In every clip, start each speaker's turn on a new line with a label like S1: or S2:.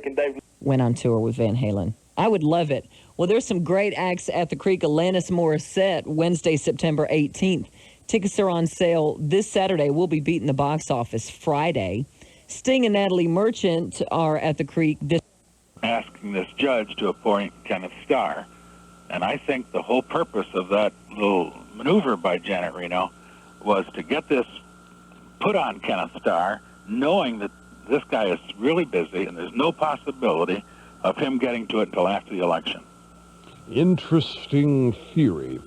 S1: taking Dave.
S2: Went on tour with Van Halen. I would love it. Well, there's some great acts at the Creek. Alanis Morissette, Wednesday, September 18th. Tickets are on sale this Saturday. We'll be beating the box office Friday. Sting and Natalie Merchant are at the Creek this.
S3: Asking this judge to appoint Kenneth Starr. And I think the whole purpose of that little maneuver by Janet Reno was to get this put on Kenneth Starr, knowing that this guy is really busy and there's no possibility of him getting to it until after the election.
S4: Interesting theory.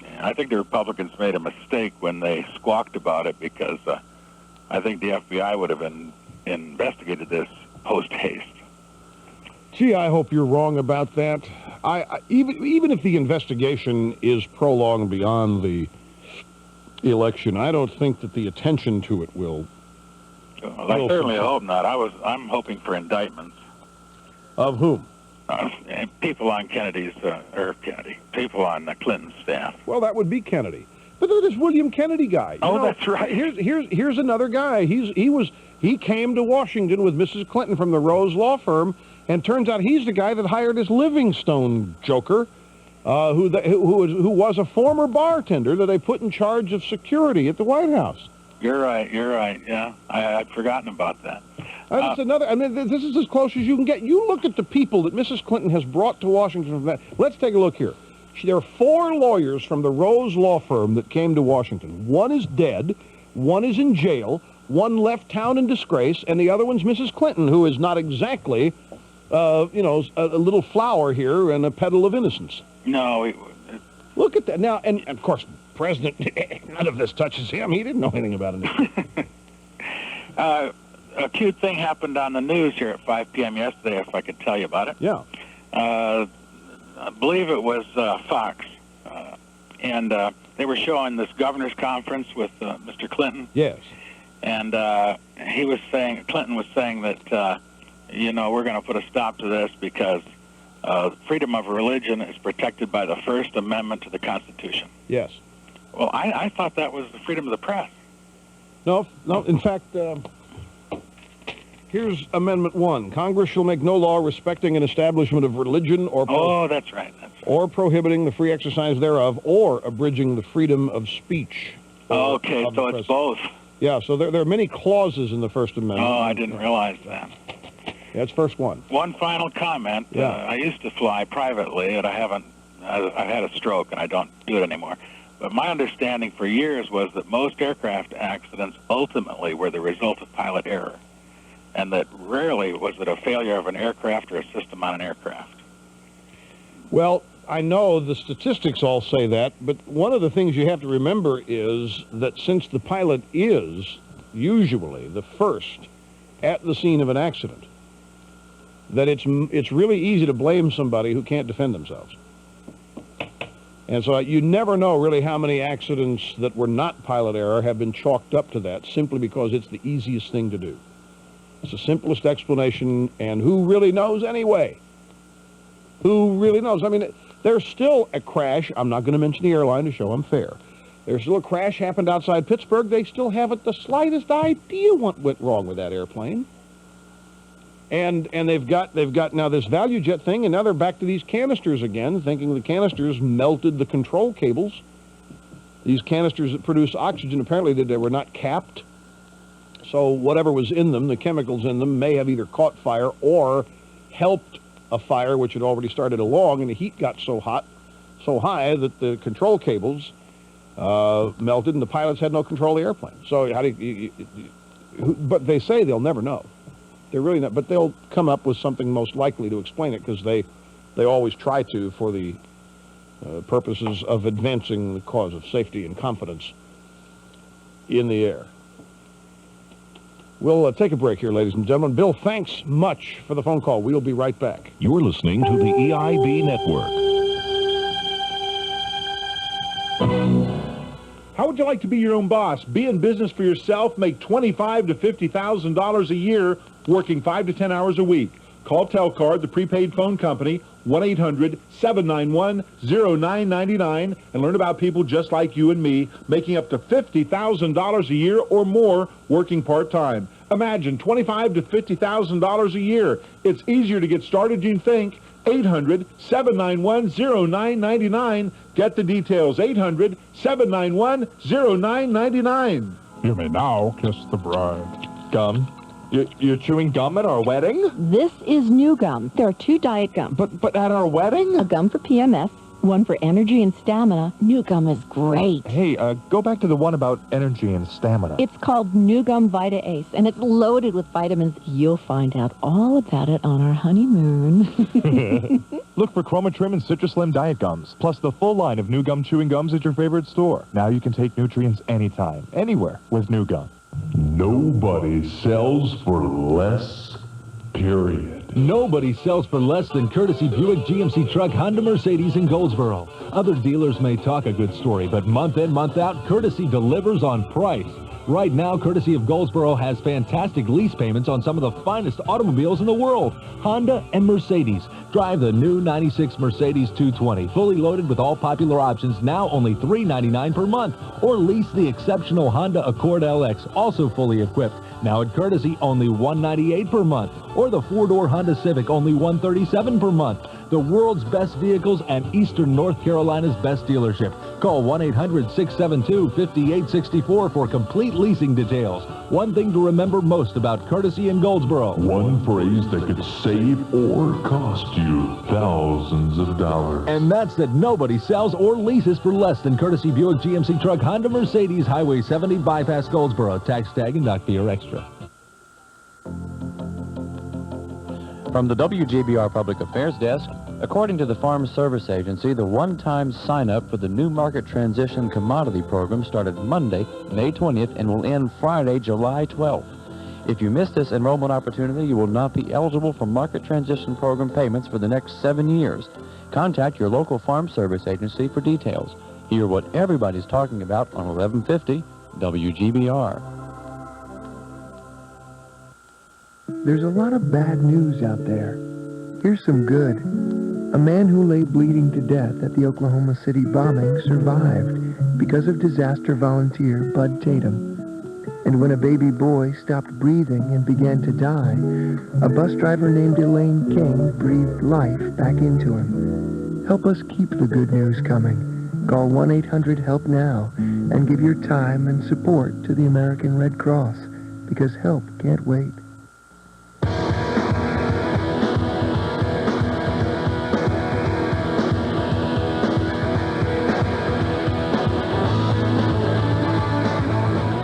S3: And I think the Republicans made a mistake when they squawked about it, because I think the FBI would have investigated this post-haste.
S4: Gee, I hope you're wrong about that. Even if the investigation is prolonged beyond the election, I don't think that the attention to it will.
S3: Well, I certainly hope not. I'm hoping for indictments.
S4: Of whom?
S3: People on people on Clinton's staff.
S4: Well, that would be Kennedy. But this William Kennedy guy.
S3: That's right.
S4: Here's another guy. He came to Washington with Mrs. Clinton from the Rose Law Firm, and turns out he's the guy that hired this Livingston joker, who was a former bartender that they put in charge of security at the White House.
S3: You're right. Yeah, I'd forgotten about that.
S4: That's another. I mean, this is as close as you can get. You look at the people that Mrs. Clinton has brought to Washington. Let's take a look here. There are 4 lawyers from the Rose Law Firm that came to Washington. One is dead, one is in jail, one left town in disgrace, and the other one's Mrs. Clinton, who is not exactly, a little flower here and a petal of innocence.
S3: No.
S4: Look at that. Now, and of course, President, none of this touches him. He didn't know anything about it.
S3: A cute thing happened on the news here at 5 p.m. yesterday, if I could tell you about it.
S4: Yeah.
S3: I believe it was Fox, and they were showing this governor's conference with Mr. Clinton.
S4: Yes.
S3: And Clinton was saying that, we're going to put a stop to this because freedom of religion is protected by the First Amendment to the Constitution.
S4: Yes.
S3: Well, I thought that was the freedom of the press.
S4: No. In fact, here's Amendment 1. Congress shall make no law respecting an establishment of religion or...
S3: that's right.
S4: Or prohibiting the free exercise thereof, or abridging the freedom of speech.
S3: Okay, so it's both.
S4: Yeah, so there are many clauses in the First Amendment.
S3: Oh, I didn't realize that.
S4: That's first one.
S3: One final comment.
S4: Yeah.
S3: I used to fly privately, and I've had a stroke, and I don't do it anymore. But my understanding for years was that most aircraft accidents ultimately were the result of pilot error, and that rarely was it a failure of an aircraft or a system on an aircraft.
S4: Well, I know the statistics all say that, but one of the things you have to remember is that since the pilot is usually the first at the scene of an accident, that it's really easy to blame somebody who can't defend themselves. And so you never know really how many accidents that were not pilot error have been chalked up to that, simply because it's the easiest thing to do. It's the simplest explanation, and who really knows anyway? Who really knows? I mean, there's still a crash. I'm not going to mention the airline to show I'm fair. There's still a crash happened outside Pittsburgh. They still haven't the slightest idea what went wrong with that airplane. And they've got now this value jet thing, and now they're back to these canisters again, thinking the canisters melted the control cables. These canisters that produce oxygen, apparently they were not capped. So whatever was in them, the chemicals in them, may have either caught fire or helped a fire which had already started along, and the heat got so high that the control cables melted, and the pilots had no control of the airplane. So how do you but they say they'll never know. They're really not, but they'll come up with something most likely to explain it, because they always try to, for the purposes of advancing the cause of safety and confidence in the air. We'll take a break here, ladies and gentlemen. Bill, thanks much for the phone call. We'll be right back.
S5: You're listening to the EIB Network.
S6: How would you like to be your own boss? Be in business for yourself, make $25,000 to $50,000 a year, working 5 to 10 hours a week. Call Telcard, the prepaid phone company, 1-800-791-0999, and learn about people just like you and me, making up to $50,000 a year or more working part-time. Imagine $25,000 to $50,000 a year. It's easier to get started than you think. 800-791-0999. Get the details. 800-791-0999.
S1: You may now kiss the bride. Gum? You're chewing gum at our wedding?
S7: This is new gum. There are 2 diet gums.
S1: But at our wedding?
S7: A gum for PMS, one for energy and stamina. New gum is great.
S1: Hey, go back to the one about energy and stamina.
S7: It's called New Gum Vita Ace, and it's loaded with vitamins. You'll find out all about it on our honeymoon.
S1: Look for Chromatrim and Citrus Slim diet gums, plus the full line of New Gum chewing gums at your favorite store. Now you can take nutrients anytime, anywhere with New Gum.
S5: Nobody sells for less, period.
S8: Nobody sells for less than courtesy Buick, GMC Truck, Honda, Mercedes, and Goldsboro. Other dealers may talk a good story, but month in, month out, Courtesy delivers on price. Right now, Courtesy of Goldsboro has fantastic lease payments on some of the finest automobiles in the world, Honda and Mercedes. Drive the new 96 Mercedes 220, fully loaded with all popular options, now only $399 per month. Or lease the exceptional Honda Accord LX, also fully equipped, now at Courtesy only $198 per month. Or the 4-door Honda Civic, only $137 per month. The world's best vehicles and Eastern North Carolina's best dealership. Call 1-800-672-5864 for complete leasing details. One thing to remember most about Courtesy in Goldsboro.
S5: One phrase that could save or cost you thousands of dollars.
S8: And that's that nobody sells or leases for less than Courtesy Buick, GMC Truck, Honda, Mercedes, Highway 70, Bypass, Goldsboro. Tax tag and doc fee are extra.
S9: From the WGBR Public Affairs Desk, according to the Farm Service Agency, the one-time sign-up for the New Market Transition Commodity Program started Monday, May 20th, and will end Friday, July 12th. If you miss this enrollment opportunity, you will not be eligible for Market Transition Program payments for the next 7 years. Contact your local Farm Service Agency for details. Hear what everybody's talking about on 1150 WGBR.
S10: There's a lot of bad news out there. Here's some good. A man who lay bleeding to death at the Oklahoma City bombing survived because of disaster volunteer Bud Tatum. And when a baby boy stopped breathing and began to die, a bus driver named Elaine King breathed life back into him. Help us keep the good news coming. Call 1-800-HELP-NOW and give your time and support to the American Red Cross, because help can't wait.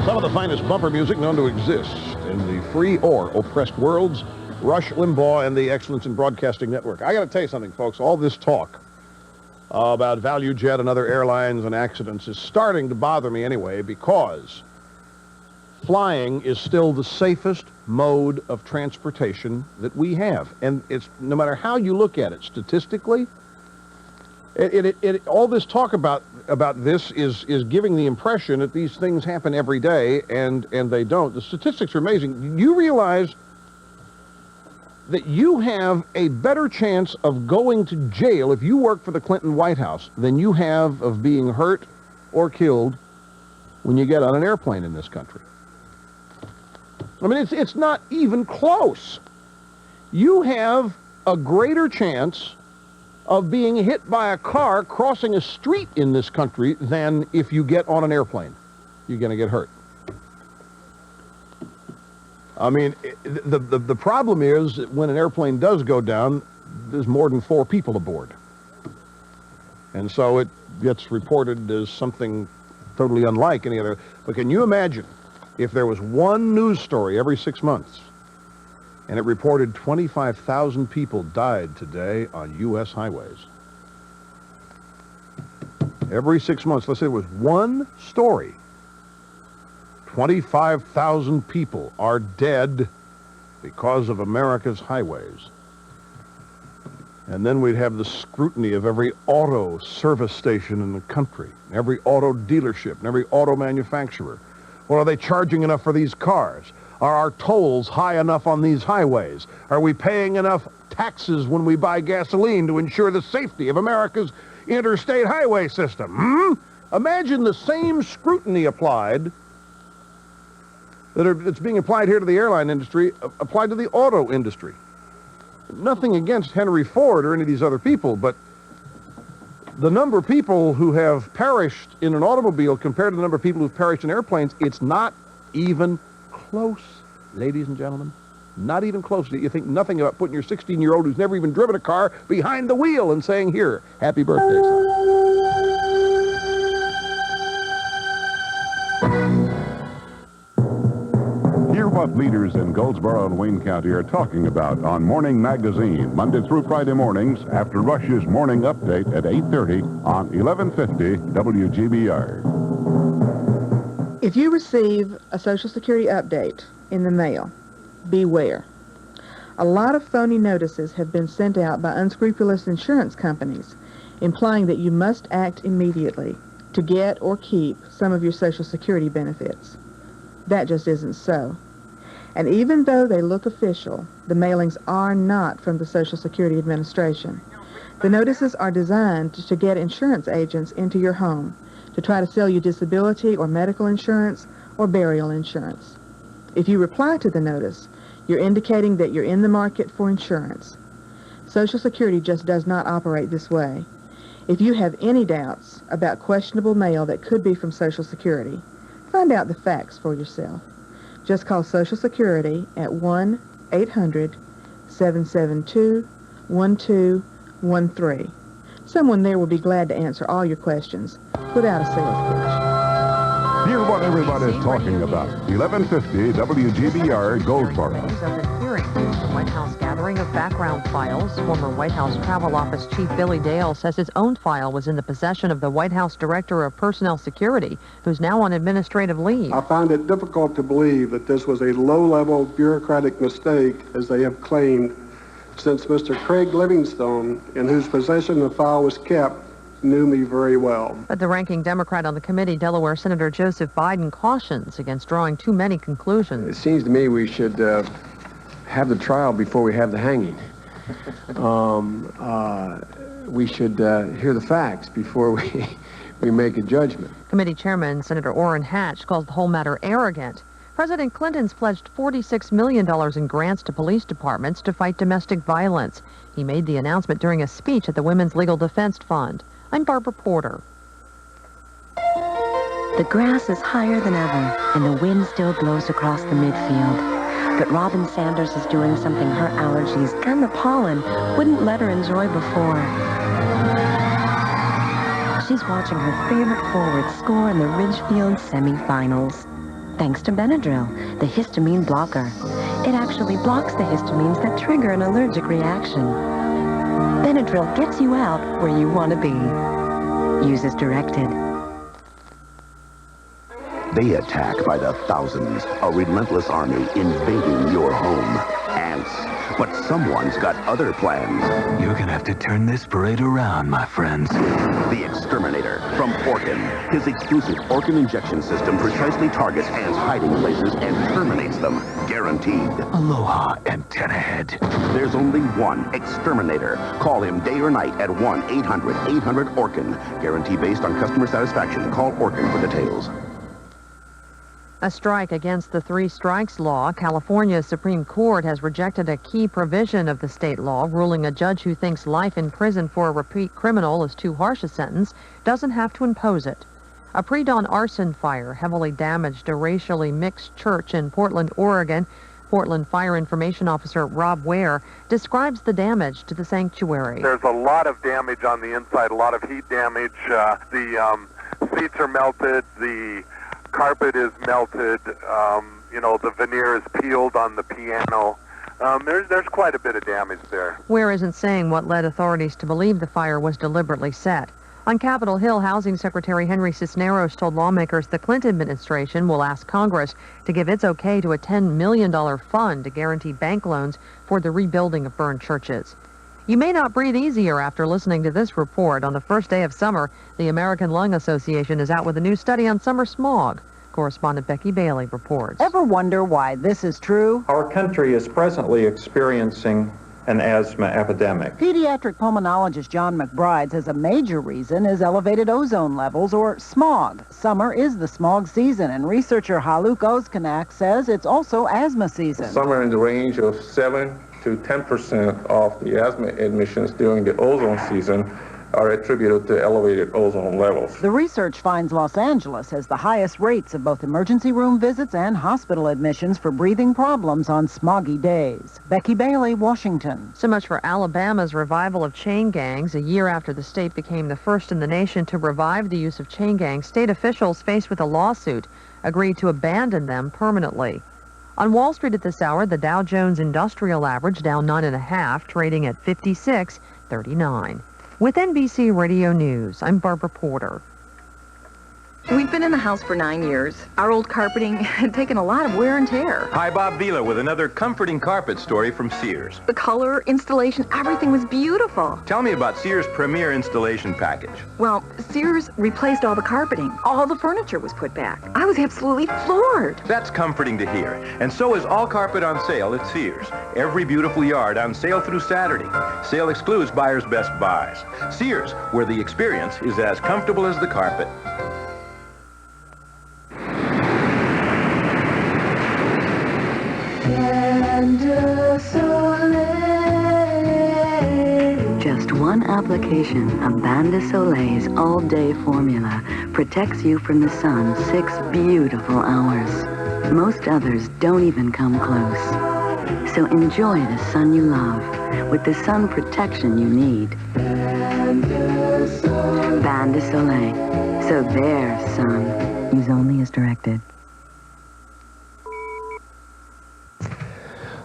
S4: Some of the finest bumper music known to exist in the free or oppressed worlds, Rush Limbaugh and the Excellence in Broadcasting Network. I got to tell you something, folks. All this talk about Value Jet and other airlines and accidents is starting to bother me anyway, because flying is still the safest mode of transportation that we have. And it's, no matter how you look at it statistically, all this talk about this is giving the impression that these things happen every day, and they don't. The statistics are amazing. You realize that you have a better chance of going to jail if you work for the Clinton White House than you have of being hurt or killed when you get on an airplane in this country. I mean, it's not even close. You have a greater chance of being hit by a car crossing a street in this country than if you get on an airplane. You're going to get hurt. I mean, the problem is that when an airplane does go down, there's more than 4 people aboard. And so it gets reported as something totally unlike any other. But can you imagine if there was one news story every 6 months and it reported 25,000 people died today on U.S. highways? Every 6 months, let's say it was one story. 25,000 people are dead because of America's highways. And then we'd have the scrutiny of every auto service station in the country, every auto dealership, and every auto manufacturer. Well, are they charging enough for these cars? Are our tolls high enough on these highways? Are we paying enough taxes when we buy gasoline to ensure the safety of America's interstate highway system? Imagine the same scrutiny applied that's being applied here to the airline industry applied to the auto industry. Nothing against Henry Ford or any of these other people, but the number of people who have perished in an automobile compared to the number of people who've perished in airplanes, it's not even close, ladies and gentlemen. Not even close. You think nothing about putting your 16-year-old who's never even driven a car behind the wheel and saying, here, happy birthday, son.
S11: Hear what leaders in Goldsboro and Wayne County are talking about on Morning Magazine, Monday through Friday mornings after Rush's morning update at 8:30 on 1150 WGBR.
S12: If you receive a Social Security update in the mail, beware. A lot of phony notices have been sent out by unscrupulous insurance companies, implying that you must act immediately to get or keep some of your Social Security benefits. That just isn't so. And even though they look official, the mailings are not from the Social Security Administration. The notices are designed to get insurance agents into your home to try to sell you disability or medical insurance or burial insurance. If you reply to the notice, you're indicating that you're in the market for insurance. Social Security just does not operate this way. If you have any doubts about questionable mail that could be from Social Security, find out the facts for yourself. Just call Social Security at 1-800-772-1213. Someone there will be glad to answer all your questions without a sales pitch.
S11: Hear what everybody's talking about. 1150 WGBR Goldsboro.
S13: Of the hearing, the White House gathering of background files. Former White House Travel Office Chief Billy Dale says his own file was in the possession of the White House Director of Personnel Security, who's now on administrative leave.
S14: I found it difficult to believe that this was a low-level bureaucratic mistake, as they have claimed, since Mr. Craig Livingston, in whose possession the file was kept, knew me very well.
S13: But the ranking Democrat on the committee, Delaware Senator Joseph Biden, cautions against drawing too many conclusions.
S15: It seems to me we should have the trial before we have the hanging. We should hear the facts before we make a judgment.
S13: Committee Chairman Senator Orrin Hatch calls the whole matter arrogant. President Clinton's pledged $46 million in grants to police departments to fight domestic violence. He made the announcement during a speech at the Women's Legal Defense Fund. I'm Barbara Porter.
S16: The grass is higher than ever, and the wind still blows across the midfield. But Robin Sanders is doing something her allergies and the pollen wouldn't let her enjoy before. She's watching her favorite forward score in the Ridgefield semifinals. Thanks to Benadryl, the histamine blocker. It actually blocks the histamines that trigger an allergic reaction. Benadryl gets you out where you want to be. Use as directed.
S17: They attack by the thousands, a relentless army invading your home. Ants. But someone's got other plans.
S18: You're gonna have to turn this parade around, my friends.
S17: The Exterminator from Orkin. His exclusive Orkin injection system precisely targets ants' hiding places and terminates them. Guaranteed.
S18: Aloha, antenna head.
S17: There's only one Exterminator. Call him day or night at 1-800-800-ORKIN. Guarantee based on customer satisfaction. Call Orkin for details.
S13: A strike against the three strikes law. California's Supreme Court has rejected a key provision of the state law, ruling a judge who thinks life in prison for a repeat criminal is too harsh a sentence doesn't have to impose it. A pre-dawn arson fire heavily damaged a racially mixed church in Portland, Oregon. Portland Fire Information Officer Rob Ware describes the damage to the sanctuary.
S19: There's a lot of damage on the inside, a lot of heat damage. The seats are melted, the carpet is melted, the veneer is peeled on the piano. There's quite a bit of damage there.
S13: Ware isn't saying what led authorities to believe the fire was deliberately set. On Capitol Hill, Housing Secretary Henry Cisneros told lawmakers the Clinton administration will ask Congress to give its okay to a $10 million fund to guarantee bank loans for the rebuilding of burned churches. You may not breathe easier after listening to this report. On the first day of summer, the American Lung Association is out with a new study on summer smog. Correspondent Becky Bailey reports.
S20: Ever wonder why this is true?
S21: Our country is presently experiencing
S20: an asthma epidemic.
S21: Pediatric pulmonologist John McBride says a major reason is elevated ozone levels, or smog. Summer is the smog season, and researcher Haluk Ozkanak says it's also asthma season.
S22: Somewhere in the range of 7 to 10% of the asthma admissions during the ozone season are attributed to elevated ozone levels.
S21: The research finds Los Angeles has the highest rates of both emergency room visits and hospital admissions for breathing problems on smoggy days. Becky Bailey, Washington.
S13: So much for Alabama's revival of chain gangs. A year after the state became the first in the nation to revive the use of chain gangs, state officials faced with a lawsuit agreed to abandon them permanently. On Wall Street at this hour, the Dow Jones Industrial Average down 9.5, trading at 56.39. With NBC Radio News, I'm Barbara Porter.
S23: We've been in the house for 9 years. Our old carpeting had taken a lot of wear and tear.
S24: Hi, Bob Vila with another comforting carpet story from Sears.
S23: The color, installation, everything was beautiful.
S24: Tell me about Sears' Premier Installation Package.
S23: Well, Sears replaced all the carpeting. All the furniture was put back. I was absolutely floored.
S24: That's comforting to hear. And so is all carpet on sale at Sears. Every beautiful yard on sale through Saturday. Sale excludes buyer's best buys. Sears, where the experience is as comfortable as the carpet.
S16: Just one application of Bain de Soleil's all-day formula protects you from the sun 6 beautiful hours. Most others don't even come close. So enjoy the sun you love with the sun protection you need. Bain de Soleil. So their sun. Use only as directed.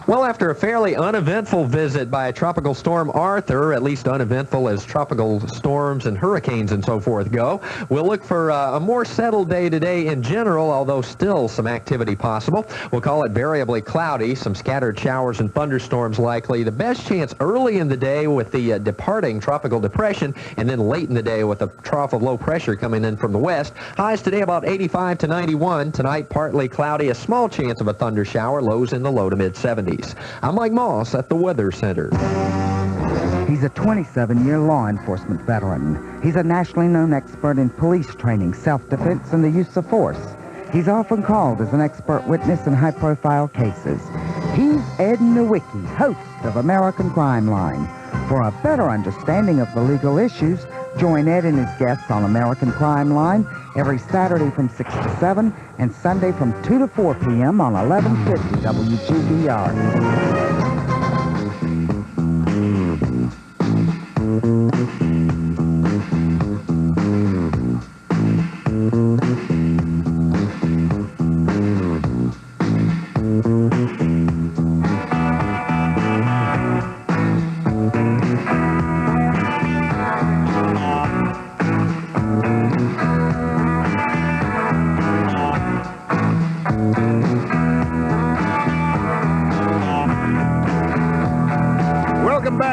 S25: Well, after a fairly uneventful visit by Tropical Storm Arthur, at least uneventful as tropical storms and hurricanes and so forth go, we'll look for a more settled day today in general, although still some activity possible. We'll call it variably cloudy, some scattered showers and thunderstorms likely. The best chance early in the day with the departing tropical depression, and then late in the day with a trough of low pressure coming in from the west. Highs today about 85 to 91. Tonight, partly cloudy, a small chance of a thunder shower, lows in the low to mid-70s. I'm Mike Moss at the Weather Center.
S26: He's a 27-year law enforcement veteran. He's a nationally known expert in police training, self-defense, and the use of force. He's often called as an expert witness in high-profile cases. He's Ed Nowicki, host of American Crime Line. For a better understanding of the legal issues, join Ed and his guests on American Crime Line every Saturday from 6 to 7 and Sunday from 2 to 4 p.m. on 1150 WGBR.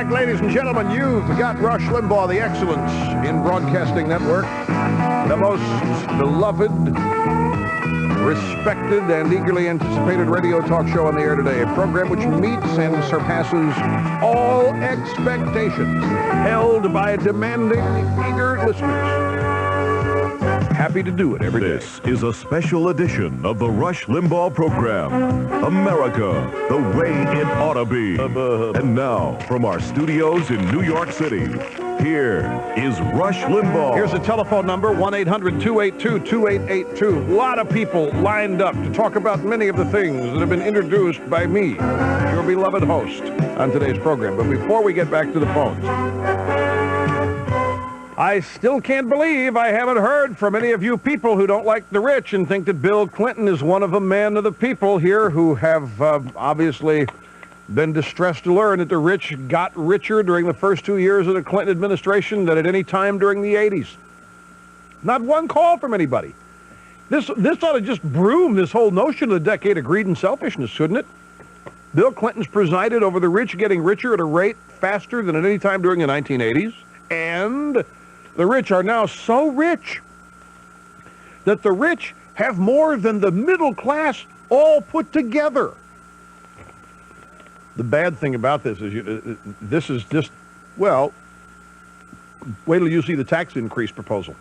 S4: Ladies and gentlemen, you've got Rush Limbaugh, the Excellence in Broadcasting Network, the most beloved, respected, and eagerly anticipated radio talk show on the air today, a program which meets and surpasses all expectations held by demanding, eager listeners. Happy to do it every day.
S27: This is a special edition of the Rush Limbaugh program, America, the way it ought to be. And now, from our studios in New York City, here is Rush Limbaugh.
S4: Here's the telephone number, 1-800-282-2882. A lot of people lined up to talk about many of the things that have been introduced by me, your beloved host, on today's program. But before we get back to the phones, I still can't believe I haven't heard from any of you people who don't like the rich and think that Bill Clinton is one of the men of the people here who have obviously been distressed to learn that the rich got richer during the first 2 years of the Clinton administration than at any time during the 80s. Not one call from anybody. This ought to just broom this whole notion of the decade of greed and selfishness, shouldn't it? Bill Clinton's presided over the rich getting richer at a rate faster than at any time during the 1980s, and the rich are now so rich that the rich have more than the middle class all put together. The bad thing about this is this is just, well, wait till you see the tax increase proposal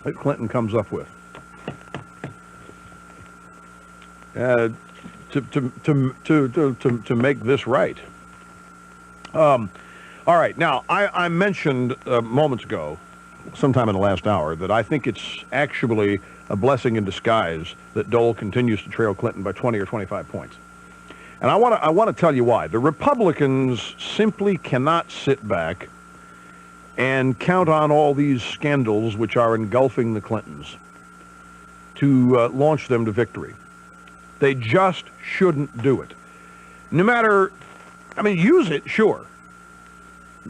S4: that Clinton comes up with. To make this right. All right, now, I mentioned moments ago, sometime in the last hour, that I think it's actually a blessing in disguise that Dole continues to trail Clinton by 20 or 25 points. And I want to tell you why. The Republicans simply cannot sit back and count on all these scandals which are engulfing the Clintons to launch them to victory. They just shouldn't do it. No matter, I mean, use it, sure.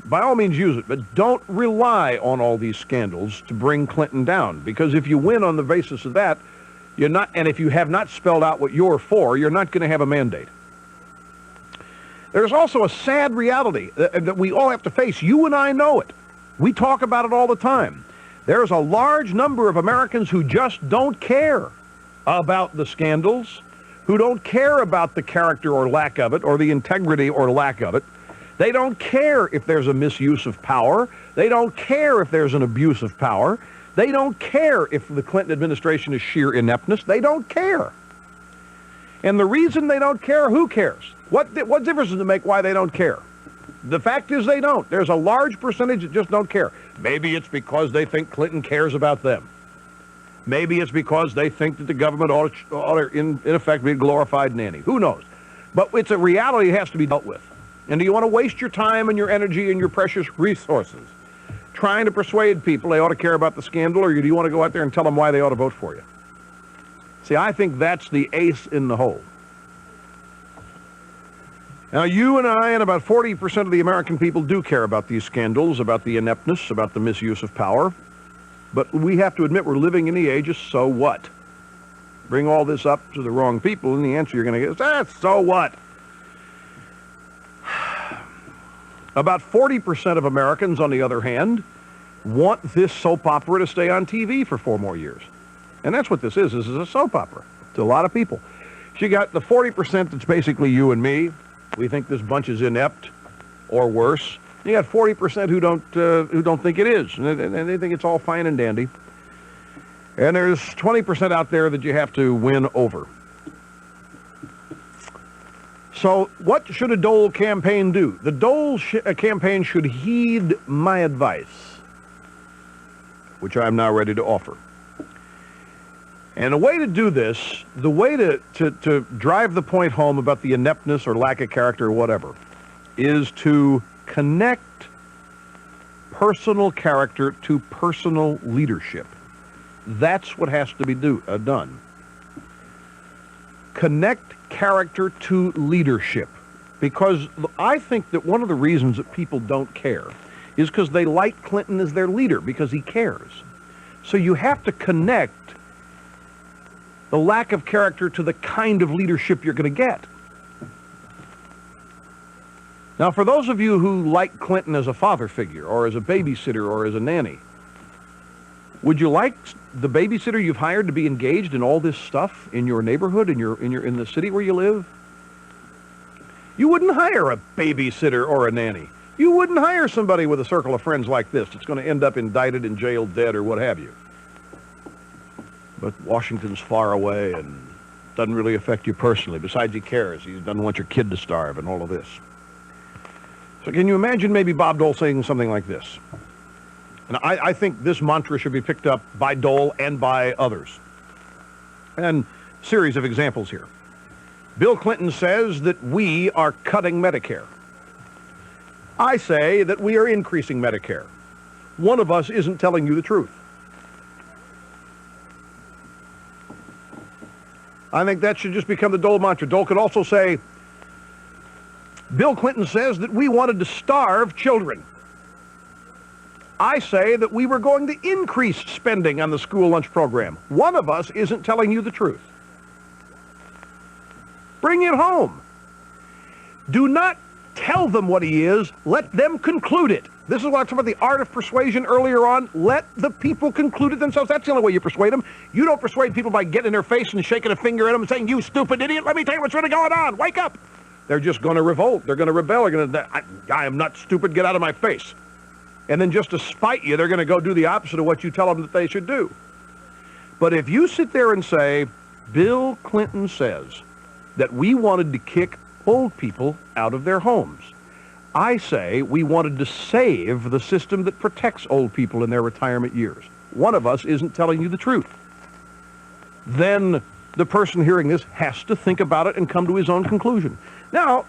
S4: By all means use it, but don't rely on all these scandals to bring Clinton down, because if you win on the basis of that, you're not, and if you have not spelled out what you're for, you're not going to have a mandate. There's also a sad reality that we all have to face. You and I know it. We talk about it all the time. There's a large number of Americans who just don't care about the scandals, who don't care about the character or lack of it, or the integrity or lack of it. They don't care if there's a misuse of power. They don't care if there's an abuse of power. They don't care if the Clinton administration is sheer ineptness. They don't care. And the reason they don't care, who cares? What difference does it make why they don't care? The fact is they don't. There's a large percentage that just don't care. Maybe it's because they think Clinton cares about them. Maybe it's because they think that the government ought to in effect, be a glorified nanny. Who knows? But it's a reality that has to be dealt with. And do you want to waste your time and your energy and your precious resources trying to persuade people they ought to care about the scandal, or do you want to go out there and tell them why they ought to vote for you? See, I think that's the ace in the hole. Now, you and I and about 40% of the American people do care about these scandals, about the ineptness, about the misuse of power. But we have to admit we're living in the age of so what? Bring all this up to the wrong people, and the answer you're going to get is, so what? About 40% of Americans, on the other hand, want this soap opera to stay on TV for 4 more years. And that's what this is. This is a soap opera to a lot of people. So you got the 40% that's basically you and me. We think this bunch is inept or worse. You got 40% who don't think it is, and they think it's all fine and dandy. And there's 20% out there that you have to win over. So what should a Dole campaign do? The Dole campaign should heed my advice, which I'm now ready to offer. And the way to do this, the way to drive the point home about the ineptness or lack of character or whatever, is to connect personal character to personal leadership. That's what has to be done. Connect character to leadership. Because I think that one of the reasons that people don't care is because they like Clinton as their leader, because he cares. So you have to connect the lack of character to the kind of leadership you're going to get. Now, for those of you who like Clinton as a father figure, or as a babysitter, or as a nanny, would you like the babysitter you've hired to be engaged in all this stuff in your neighborhood, in the city where you live? You wouldn't hire a babysitter or a nanny. You wouldn't hire somebody with a circle of friends like this that's going to end up indicted and jailed, dead, or what have you. But Washington's far away and doesn't really affect you personally. Besides, he cares. He doesn't want your kid to starve and all of this. So can you imagine maybe Bob Dole saying something like this? And I think this mantra should be picked up by Dole and by others. And a series of examples here. Bill Clinton says that we are cutting Medicare. I say that we are increasing Medicare. One of us isn't telling you the truth. I think that should just become the Dole mantra. Dole could also say, Bill Clinton says that we wanted to starve children. I say that we were going to increase spending on the school lunch program. One of us isn't telling you the truth. Bring it home. Do not tell them what he is. Let them conclude it. This is what I talked about the art of persuasion earlier on. Let the people conclude it themselves. That's the only way you persuade them. You don't persuade people by getting in their face and shaking a finger at them and saying, you stupid idiot, let me tell you what's really going on. Wake up. They're just going to revolt. They're going to rebel. They're going to, I am not stupid. Get out of my face. And then just to spite you, they're going to go do the opposite of what you tell them that they should do. But if you sit there and say, Bill Clinton says that we wanted to kick old people out of their homes, I say we wanted to save the system that protects old people in their retirement years. One of us isn't telling you the truth. Then the person hearing this has to think about it and come to his own conclusion. Now,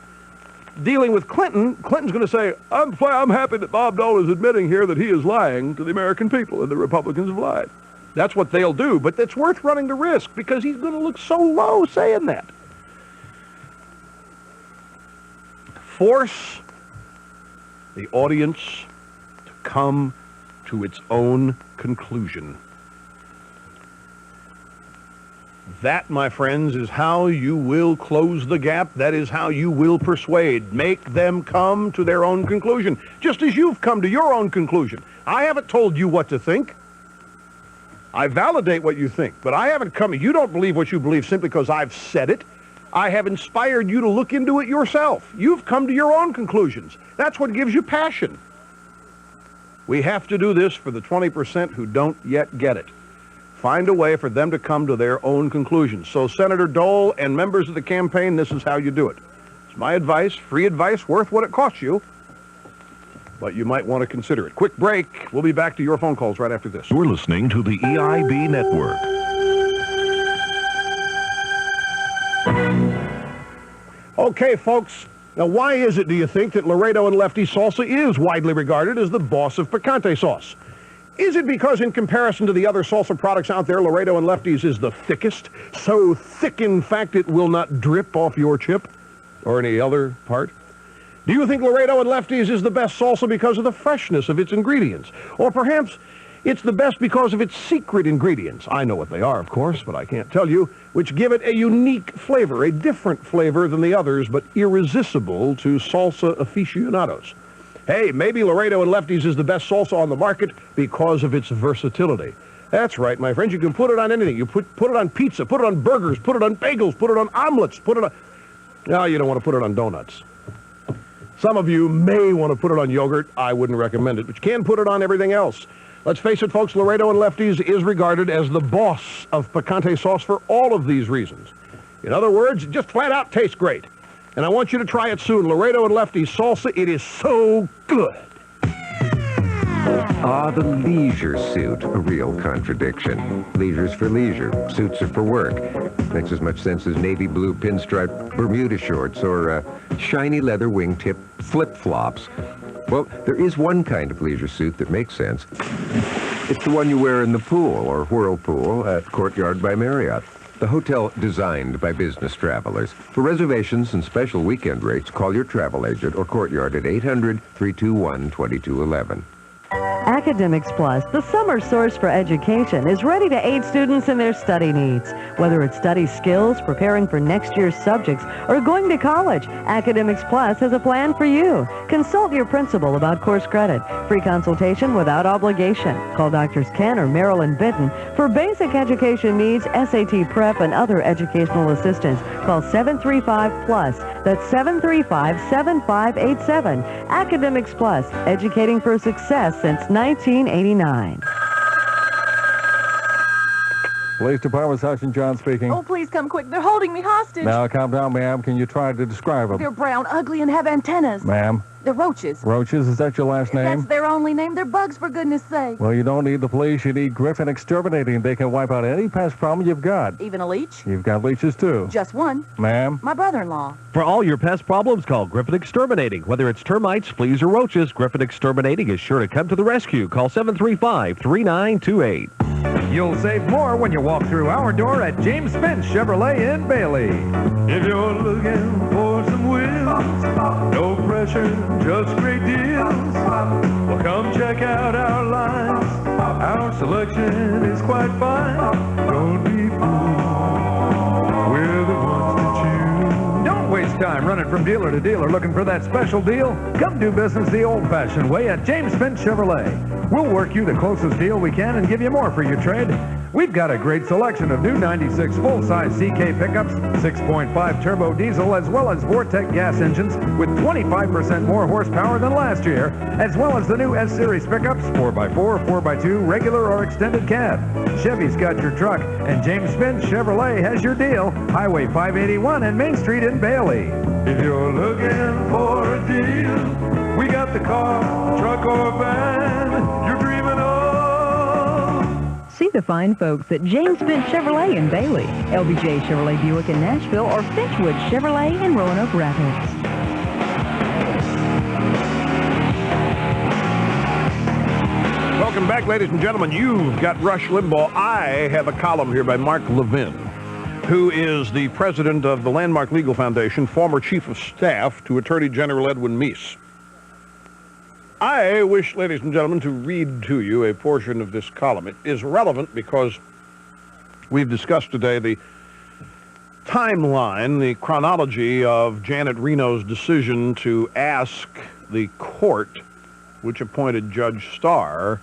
S4: dealing with Clinton's going to say, I'm happy that Bob Dole is admitting here that he is lying to the American people and the Republicans have lied. That's what they'll do, but it's worth running the risk because he's going to look so low saying that. Force the audience to come to its own conclusion. That, my friends, is how you will close the gap. That is how you will persuade. Make them come to their own conclusion, just as you've come to your own conclusion. I haven't told you what to think. I validate what you think, but I haven't come. You don't believe what you believe simply because I've said it. I have inspired you to look into it yourself. You've come to your own conclusions. That's what gives you passion. We have to do this for the 20% who don't yet get it. Find a way for them to come to their own conclusions. So, Senator Dole and members of the campaign, this is how you do it. It's my advice, free advice, worth what it costs you, but you might want to consider it. Quick break. We'll be back to your phone calls right after this.
S27: We're listening to the EIB Network.
S4: Okay, folks. Now, why is it, do you think, that Laredo and Lefty salsa is widely regarded as the boss of picante sauce? Is it because in comparison to the other salsa products out there, Laredo and Lefty's is the thickest? So thick, in fact, it will not drip off your chip or any other part? Do you think Laredo and Lefty's is the best salsa because of the freshness of its ingredients? Or perhaps it's the best because of its secret ingredients? I know what they are, of course, but I can't tell you, which give it a unique flavor, a different flavor than the others, but irresistible to salsa aficionados. Hey, maybe Laredo and Lefty's is the best salsa on the market because of its versatility. That's right, my friends. You can put it on anything. You put it on pizza, put it on burgers, put it on bagels, put it on omelets, put it on... No, you don't want to put it on donuts. Some of you may want to put it on yogurt. I wouldn't recommend it, but you can put it on everything else. Let's face it, folks, Laredo and Lefty's is regarded as the boss of picante sauce for all of these reasons. In other words, it just flat out tastes great. And I want you to try it soon. Laredo and Lefty's salsa, it is so good.
S1: Ah, the leisure suit, a real contradiction. Leisure's for leisure, suits are for work. Makes as much sense as navy blue pinstripe Bermuda shorts or shiny leather wingtip flip-flops. Well, there is one kind of leisure suit that makes sense. It's the one you wear in the pool or whirlpool at Courtyard by Marriott, the hotel designed by business travelers. For reservations and special weekend rates, call your travel agent or Courtyard at 800-321-2211.
S2: Academics Plus, the summer source for education, is ready to aid students in their study needs. Whether it's study skills, preparing for next year's subjects, or going to college, Academics Plus has a plan for you. Consult your principal about course credit. Free consultation without obligation. Call Drs. Ken or Marilyn Bitten for basic education needs, SAT prep, and other educational assistance. Call 735-PLUS. That's 735-7587. Academics Plus, educating for success since 1989.
S3: Police Department, Sergeant John speaking.
S23: Oh, please come quick. They're holding me hostage.
S3: Now, calm down, ma'am. Can you try to describe them?
S23: They're brown, ugly, and have antennas.
S3: Ma'am?
S23: They're roaches.
S3: Roaches? Is that your last name?
S23: That's their only name. They're bugs, for goodness sake.
S3: Well, you don't need the police. You need Griffin Exterminating. They can wipe out any pest problem you've got.
S23: Even a leech?
S3: You've got leeches, too.
S23: Just one.
S3: Ma'am?
S23: My brother-in-law.
S25: For all your pest problems, call Griffin Exterminating. Whether it's termites, fleas, or roaches, Griffin Exterminating is sure to come to the rescue. Call 735-3928.
S5: You'll save more when you walk through our door at James Finch Chevrolet in Bailey.
S6: If you're looking for some wheels, no pressure, just great deals. Well, come check out our lines. Our selection is quite fine. Don't be fooled. We're the ones to choose.
S5: Don't waste time running from dealer to dealer looking for that special deal. Come do business the old-fashioned way at James Finch Chevrolet. We'll work you the closest deal we can and give you more for your trade. We've got a great selection of new 96 full-size CK pickups, 6.5 turbo diesel, as well as Vortec gas engines with 25% more horsepower than last year, as well as the new S-Series pickups, 4x4, 4x2, regular or extended cab. Chevy's got your truck, and James Spence Chevrolet has your deal. Highway 581 and Main Street in Bailey.
S6: If you're looking for a deal, we got the car, truck, or van you're dreaming of.
S7: See the fine folks at James Spence Chevrolet in Bailey, LBJ Chevrolet Buick in Nashville, or Finchwood Chevrolet in Roanoke Rapids.
S4: Welcome back, ladies and gentlemen. You've got Rush Limbaugh. I have a column here by Mark Levin, who is the president of the Landmark Legal Foundation, former chief of staff to Attorney General Edwin Meese. I wish, ladies and gentlemen, to read to you a portion of this column. It is relevant because we've discussed today the timeline, the chronology of Janet Reno's decision to ask the court, which appointed Judge Starr,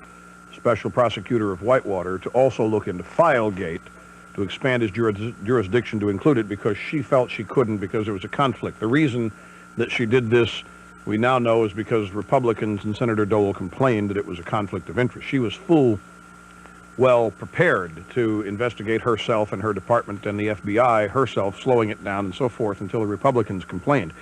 S4: special prosecutor of Whitewater, to also look into Filegate, to expand his jurisdiction to include it because she felt she couldn't because there was a conflict. The reason that she did this, we now know, is because Republicans and Senator Dole complained that it was a conflict of interest. She was well prepared to investigate herself and her department and the FBI herself, slowing it down and so forth until the Republicans complained.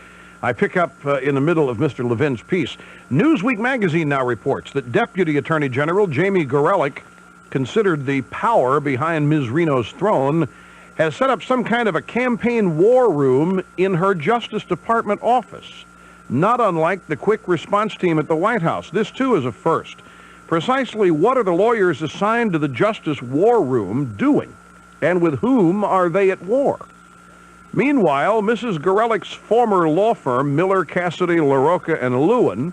S4: I pick up in the middle of Mr. Levin's piece. Newsweek magazine now reports that Deputy Attorney General Jamie Gorelick, considered the power behind Ms. Reno's throne, has set up some kind of a campaign war room in her Justice Department office, not unlike the quick response team at the White House. This, too, is a first. Precisely what are the lawyers assigned to the Justice War Room doing, and with whom are they at war? Meanwhile, Mrs. Gorelick's former law firm, Miller, Cassidy, LaRocca, and Lewin,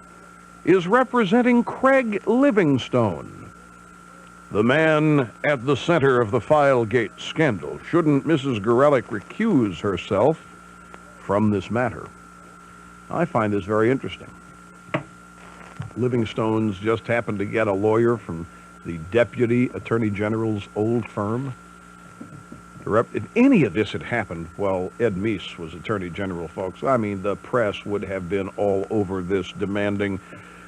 S4: is representing Craig Livingstone, the man at the center of the Filegate scandal. Shouldn't Mrs. Gorelick recuse herself from this matter? I find this very interesting. Livingstone's just happened to get a lawyer from the Deputy Attorney General's old firm. If any of this had happened while Ed Meese was Attorney General, folks, I mean, the press would have been all over this, demanding,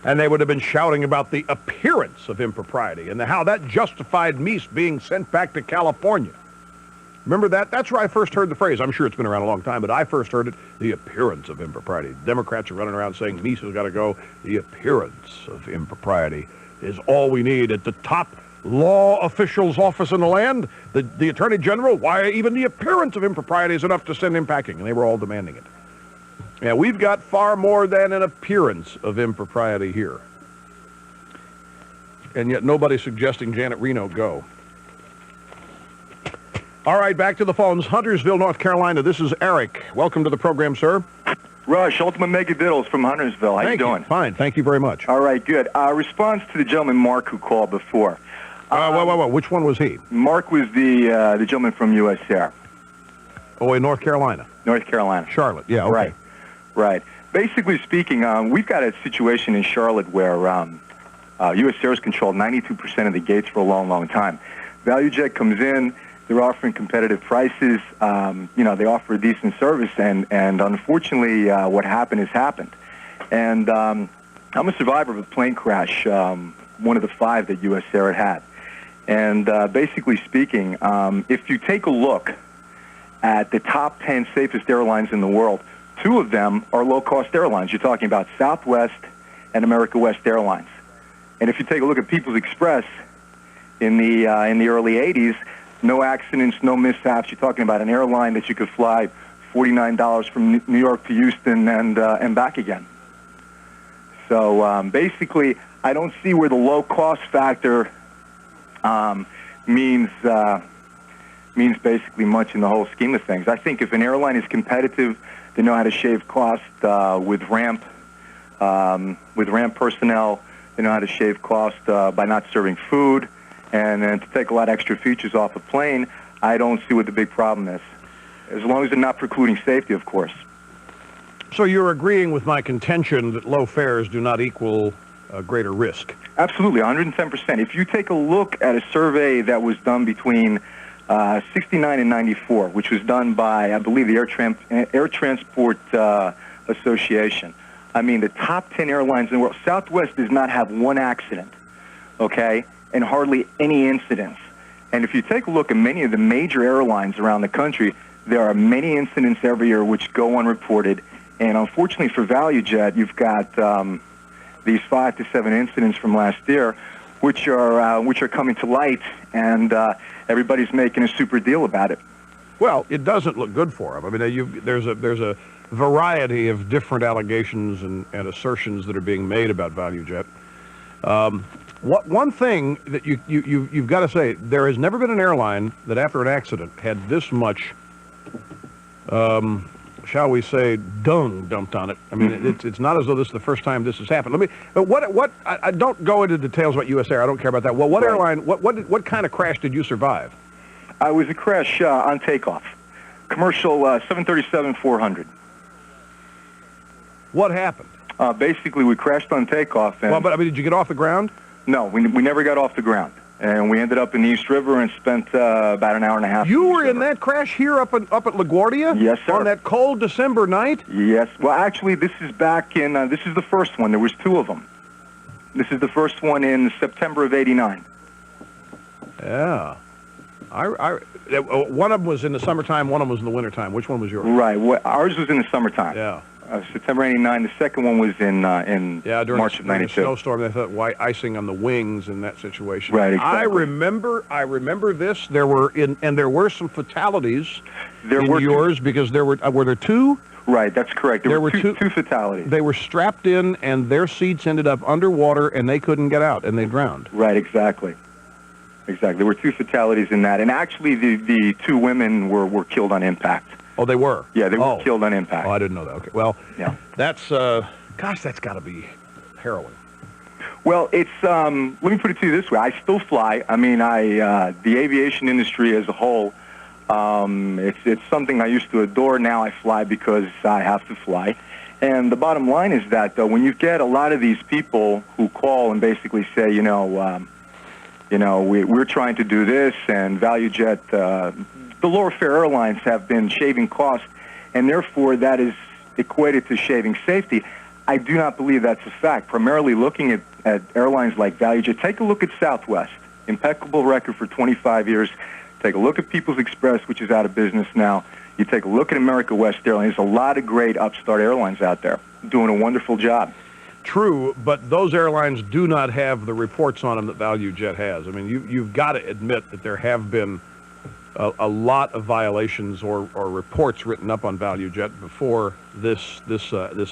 S4: and they would have been shouting about the appearance of impropriety and how that justified Meese being sent back to California. Remember that? That's where I first heard the phrase. I'm sure it's been around a long time, but I first heard it, the appearance of impropriety. Democrats are running around saying Meese has got to go. The appearance of impropriety is all we need at the top law official's office in the land. The Attorney General, why even the appearance of impropriety is enough to send him packing, and they were all demanding it. Yeah, we've got far more than an appearance of impropriety here. And yet nobody's suggesting Janet Reno go. All right, back to the phones. Huntersville, North Carolina. This is Eric. Welcome to the program, sir.
S8: Rush, Ultimate Mega Diddles from Huntersville. How you doing?
S4: Fine. Thank you very much.
S8: All right, good. Response to the gentleman, Mark, who called before.
S4: Which one was he?
S8: Mark was the gentleman from U.S. Air.
S4: Oh, in North Carolina.
S8: North Carolina.
S4: Charlotte, yeah, okay.
S8: Right. Basically speaking, we've got a situation in Charlotte where U.S. Air has controlled 92% of the gates for a long, long time. ValueJet comes in. They're offering competitive prices. They offer a decent service, and unfortunately, what happened has happened. And I'm a survivor of a plane crash, one of the 5 that U.S. Air had. And basically speaking, if you take a look at the top 10 safest airlines in the world, 2 of them are low-cost airlines. You're talking about Southwest and America West Airlines. And if you take a look at People's Express in the early 80s, no accidents, no mishaps. You're talking about an airline that you could fly $49 from New York to Houston and back again. So basically, I don't see where the low-cost factor means basically much in the whole scheme of things. I think if an airline is competitive, they know how to shave cost with ramp personnel. They know how to shave cost by not serving food. And to take a lot of extra features off a plane, I don't see what the big problem is. As long as they're not precluding safety, of course.
S4: So you're agreeing with my contention that low fares do not equal greater risk.
S8: Absolutely, 110%. If you take a look at a survey that was done between 69 and 94, which was done by, I believe, the Air Transport Association. I mean, the top 10 airlines in the world. Southwest does not have one accident, okay, and hardly any incidents. And if you take a look at many of the major airlines around the country, there are many incidents every year which go unreported. And unfortunately for ValueJet, you've got these 5 to 7 incidents from last year, which are coming to light, and everybody's making a super deal about it.
S4: Well, it doesn't look good for them. I mean, there's a variety of different allegations and assertions that are being made about ValueJet. One thing that you've got to say, there has never been an airline that after an accident had this much, shall we say, dung dumped on it. I mean, it's not as though this is the first time this has happened. I don't go into details about U.S. Air. I don't care about that. Well, what airline, what kind of crash did you survive?
S8: I was a crash on takeoff. Commercial 737-400.
S4: What happened?
S8: Basically, we crashed on takeoff. And,
S4: well, but I mean, did you get off the ground?
S8: No, we never got off the ground. And we ended up in the East River and spent about an hour and a half.
S4: You were in that crash here up at LaGuardia?
S8: Yes, sir.
S4: On that cold December night?
S8: Yes. Well, actually, this is back in, this is the first one. There was 2 of them. This is the first one in September of '89.
S4: Yeah. One of them was in the summertime, one of them was in the wintertime. Which one was yours?
S8: Right. Well, ours was in the summertime.
S4: Yeah.
S8: September '89. The second one was in
S4: during
S8: March of '92.
S4: A snowstorm. They thought white icing on the wings in that situation.
S8: Right. Exactly.
S4: I remember this. There were some fatalities in yours because there were there 2?
S8: Right. That's correct. There were two fatalities.
S4: They were strapped in and their seats ended up underwater and they couldn't get out and they drowned.
S8: Right. Exactly. Exactly. There were 2 fatalities in that, and actually the 2 women were killed on impact.
S4: Oh, they were?
S8: Yeah, they were killed on impact.
S4: Oh, I didn't know that. Okay. Well,
S8: yeah.
S4: That's gosh, that's got to be harrowing.
S8: Well, it's let me put it to you this way. I still fly. I mean, the aviation industry as a whole, it's something I used to adore. Now I fly because I have to fly. And the bottom line is that when you get a lot of these people who call and basically say, we're trying to do this, and ValueJet, the lower fare airlines have been shaving costs, and therefore that is equated to shaving safety. I do not believe that's a fact. Primarily looking at airlines like ValueJet, take a look at Southwest, impeccable record for 25 years. Take a look at People's Express, which is out of business now. You take a look at America West Airlines. There's a lot of great upstart airlines out there doing a wonderful job.
S4: True, but those airlines do not have the reports on them that ValueJet has. I mean, you've got to admit that there have been a lot of violations or reports written up on ValueJet before this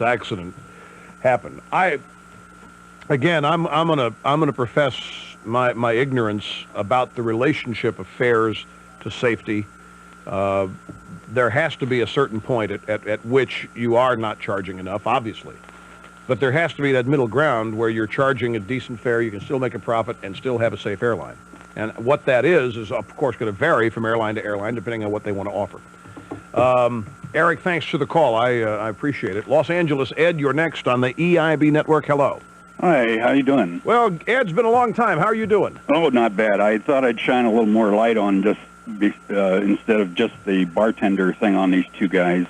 S4: accident happened. I'm gonna profess my ignorance about the relationship of fares to safety. There has to be a certain point at which you are not charging enough, obviously. But there has to be that middle ground where you're charging a decent fare, you can still make a profit, and still have a safe airline. And what that is of course, going to vary from airline to airline, depending on what they want to offer. Eric, thanks for the call. I appreciate it. Los Angeles, Ed, you're next on the EIB network. Hello.
S9: Hi, how you doing?
S4: Well, Ed's been a long time. How are you doing?
S9: Oh, not bad. I thought I'd shine a little more light on just instead of just the bartender thing on these 2 guys.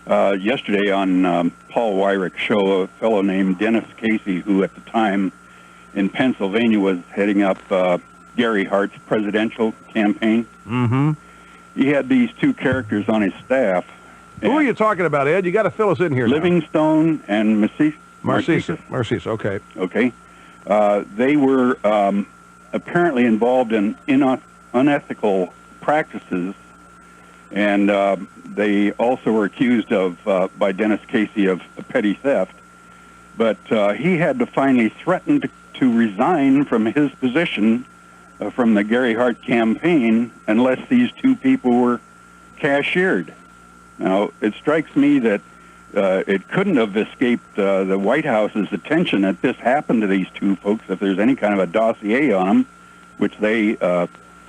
S9: Yesterday on Paul Wyrick's show, a fellow named Dennis Casey, who at the time in Pennsylvania was heading up Gary Hart's presidential campaign.
S4: Mm-hmm.
S9: He had these 2 characters on his staff.
S4: Who are you talking about, Ed? You got to fill us in here.
S9: Livingston and
S4: Marcisa. Okay.
S9: Okay. They were apparently involved in unethical practices, and they also were accused of, by Dennis Casey, of petty theft. But he had to finally threaten to resign from his position from the Gary Hart campaign unless these 2 people were cashiered. Now, it strikes me that it couldn't have escaped the White House's attention that this happened to these 2 folks if there's any kind of a dossier on them, which they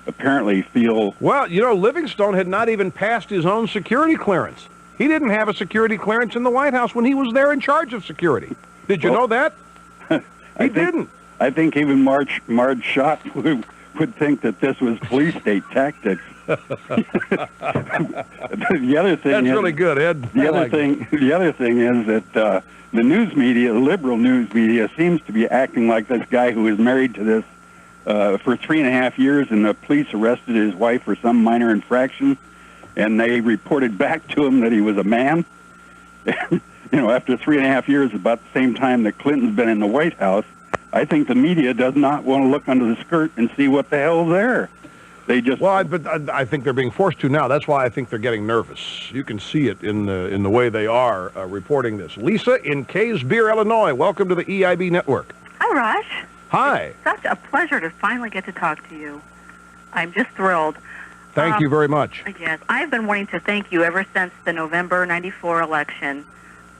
S9: apparently feel...
S4: Well, Livingstone had not even passed his own security clearance. He didn't have a security clearance in the White House when he was there in charge of security. Did you know that? He didn't.
S9: I think even Marge Schott would think that this was police state tactics. The other thing
S4: That's
S9: is,
S4: really good, Ed.
S9: The other thing is that the news media, the liberal news media, seems to be acting like this guy who was married to this for 3.5 years, and the police arrested his wife for some minor infraction, and they reported back to him that he was a man. After 3.5 years, about the same time that Clinton's been in the White House, I think the media does not want to look under the skirt and see what the hell's there. They just...
S4: Well, but I think they're being forced to now. That's why I think they're getting nervous. You can see it in the way they are reporting this. Lisa in Kaysvere, Illinois. Welcome to the EIB network.
S10: Hi, Rush.
S4: Hi.
S10: Such a pleasure to finally get to talk to you. I'm just thrilled.
S4: Thank you very much.
S10: Yes, I've been wanting to thank you ever since the November '94 election.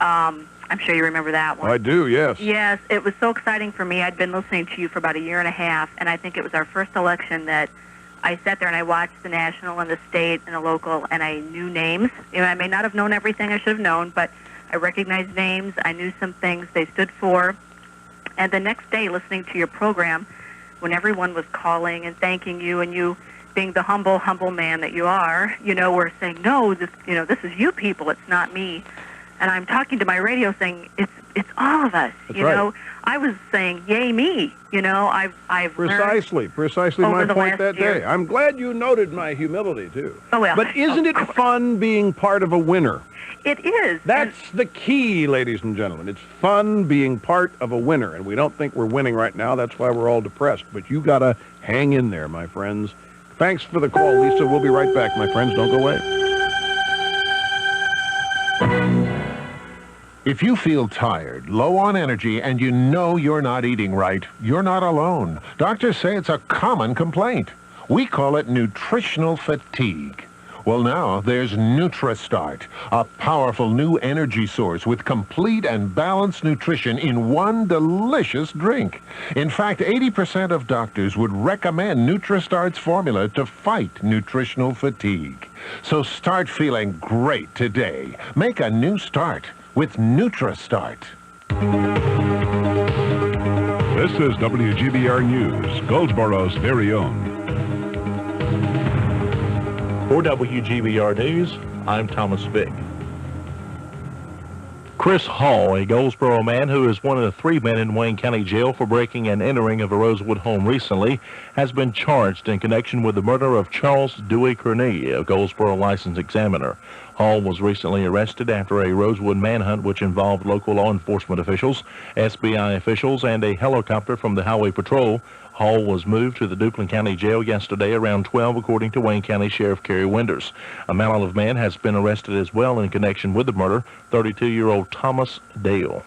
S10: I'm sure you remember that one.
S4: I do, yes.
S10: Yes, it was so exciting for me. I'd been listening to you for about 1.5 years, and I think it was our first election that I sat there and I watched the national and the state and the local, and I knew names. I may not have known everything I should have known, but I recognized names. I knew some things they stood for. And the next day, listening to your program, when everyone was calling and thanking you, and you being the humble man that you are, were saying, no, this is you people, it's not me. And I'm talking to my radio saying, it's all of us.
S4: That's right.
S10: I was saying, yay me. I've
S4: precisely my point that day. I'm glad you noted my humility too.
S10: Oh well.
S4: But isn't it fun being part of a winner?
S10: It is.
S4: That's the key, ladies and gentlemen. It's fun being part of a winner, and we don't think we're winning right now. That's why we're all depressed. But you gotta hang in there, my friends. Thanks for the call, Lisa. We'll be right back, my friends. Don't go away.
S11: If you feel tired, low on energy, and you know you're not eating right, you're not alone. Doctors say it's a common complaint. We call it nutritional fatigue. Well, now there's NutriStart, a powerful new energy source with complete and balanced nutrition in one delicious drink. In fact, 80% of doctors would recommend NutriStart's formula to fight nutritional fatigue. So start feeling great today. Make a new start with NutriStart.
S27: This is WGBR News, Goldsboro's very own.
S12: For WGBR News, I'm Thomas Vick. Chris Hall, a Goldsboro man who is one of the 3 men in Wayne County Jail for breaking and entering of a Rosewood home recently, has been charged in connection with the murder of Charles Dewey Kearney, a Goldsboro license examiner. Hall was recently arrested after a Rosewood manhunt which involved local law enforcement officials, SBI officials, and a helicopter from the Highway Patrol. Hall was moved to the Duplin County Jail yesterday around 12, according to Wayne County Sheriff Kerry Winders. A Malibu man has been arrested as well in connection with the murder, 32-year-old Thomas Dale.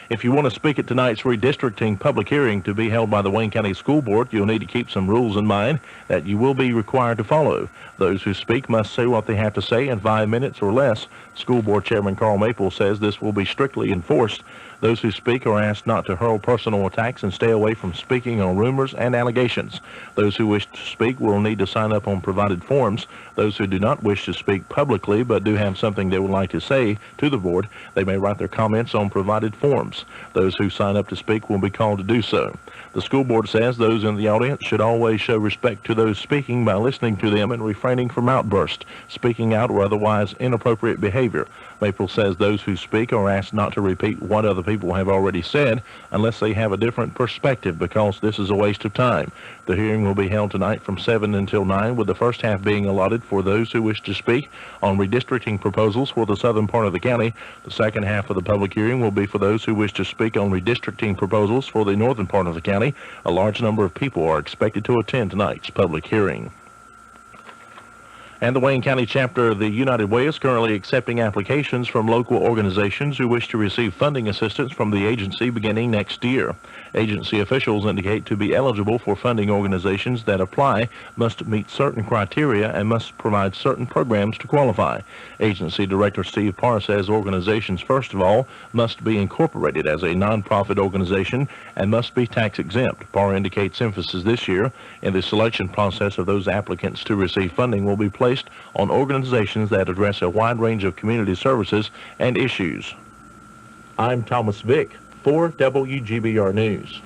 S12: If you want to speak at tonight's redistricting public hearing to be held by the Wayne County School Board, you'll need to keep some rules in mind that you will be required to follow. Those who speak must say what they have to say in 5 minutes or less. School Board Chairman Carl Maple says this will be strictly enforced. Those who speak are asked not to hurl personal attacks and stay away from speaking on rumors and allegations. Those who wish to speak will need to sign up on provided forms. Those who do not wish to speak publicly but do have something they would like to say to the board, they may write their comments on provided forms. Those who sign up to speak will be called to do so. The school board says those in the audience should always show respect to those speaking by listening to them and refraining from outbursts, speaking out, or otherwise inappropriate behavior. Maple says those who speak are asked not to repeat what other people have already said unless they have a different perspective, because this is a waste of time. The hearing will be held tonight from 7 until 9, with the first half being allotted for those who wish to speak on redistricting proposals for the southern part of the county. The second half of the public hearing will be for those who wish to speak on redistricting proposals for the northern part of the county. A large number of people are expected to attend tonight's public hearing. And the Wayne County chapter of the United Way is currently accepting applications from local organizations who wish to receive funding assistance from the agency beginning next year. Agency officials indicate to be eligible for funding, organizations that apply must meet certain criteria and must provide certain programs to qualify. Agency Director Steve Parr says organizations, first of all, must be incorporated as a nonprofit organization and must be tax exempt. Parr indicates emphasis this year in the selection process of those applicants to receive funding will be placed on organizations that address a wide range of community services and issues. I'm Thomas Vick for WGBR News.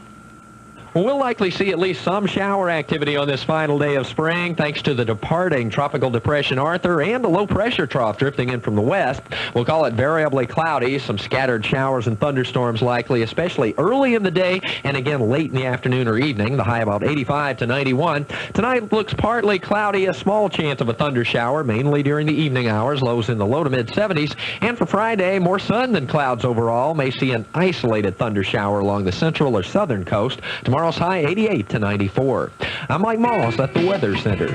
S25: We'll likely see at least some shower activity on this final day of spring thanks to the departing Tropical Depression Arthur and a low-pressure trough drifting in from the west. We'll call it variably cloudy. Some scattered showers and thunderstorms likely, especially early in the day and again late in the afternoon or evening. The high about 85 to 91. Tonight looks partly cloudy, a small chance of a thunder shower, mainly during the evening hours. Lows in the low to mid-70s. And for Friday, more sun than clouds overall. May see an isolated thunder shower along the central or southern coast. Tomorrow's high 88 to 94. I'm Mike Moss at the Weather Center.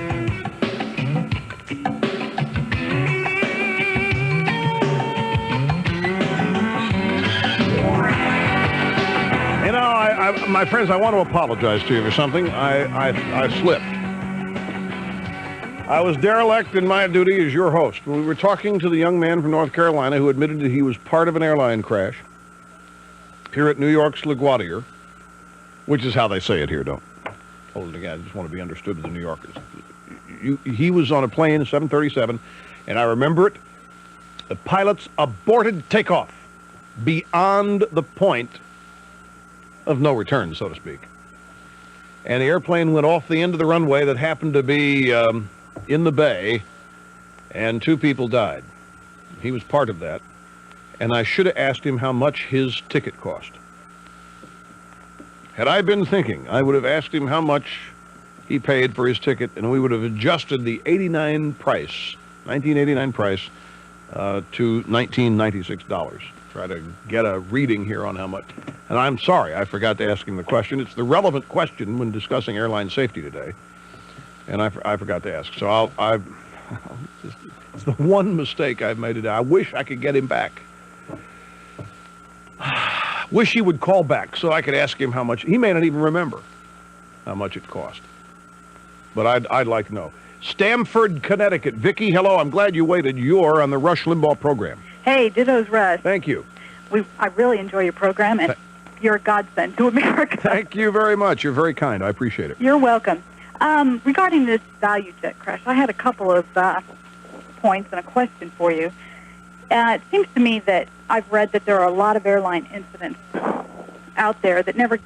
S4: You know, my friends, I want to apologize to you for something. I slipped. I was derelict in my duty as your host. We were talking to the young man from North Carolina who admitted that he was part of an airline crash here at New York's LaGuardia, which is how they say it here, don't hold it again. I just want to be understood by the New Yorkers. He was on a plane, 737, and I remember it. The pilots aborted takeoff beyond the point of no return, so to speak. And the airplane went off the end of the runway that happened to be in the bay, and 2 people died. He was part of that, and I should have asked him how much his ticket cost. Had I been thinking, I would have asked him how much he paid for his ticket, and we would have adjusted the 1989 price, to $1996. Try to get a reading here on how much. And I'm sorry, I forgot to ask him the question. It's the relevant question when discussing airline safety today, and I forgot to ask. So it's the one mistake I've made today. I wish I could get him back. Wish he would call back so I could ask him how much. He may not even remember how much it cost. But I'd like to know. Stamford, Connecticut. Vicki, hello. I'm glad you waited. You're on the Rush Limbaugh program.
S14: Hey, ditto's Rush.
S4: Thank you.
S14: I really enjoy your program, and you're a godsend to America.
S4: Thank you very much. You're very kind. I appreciate it.
S14: You're welcome. Regarding this value jet crash, I had a couple of points and a question for you. It seems to me that I've read that there are a lot of airline incidents out there that never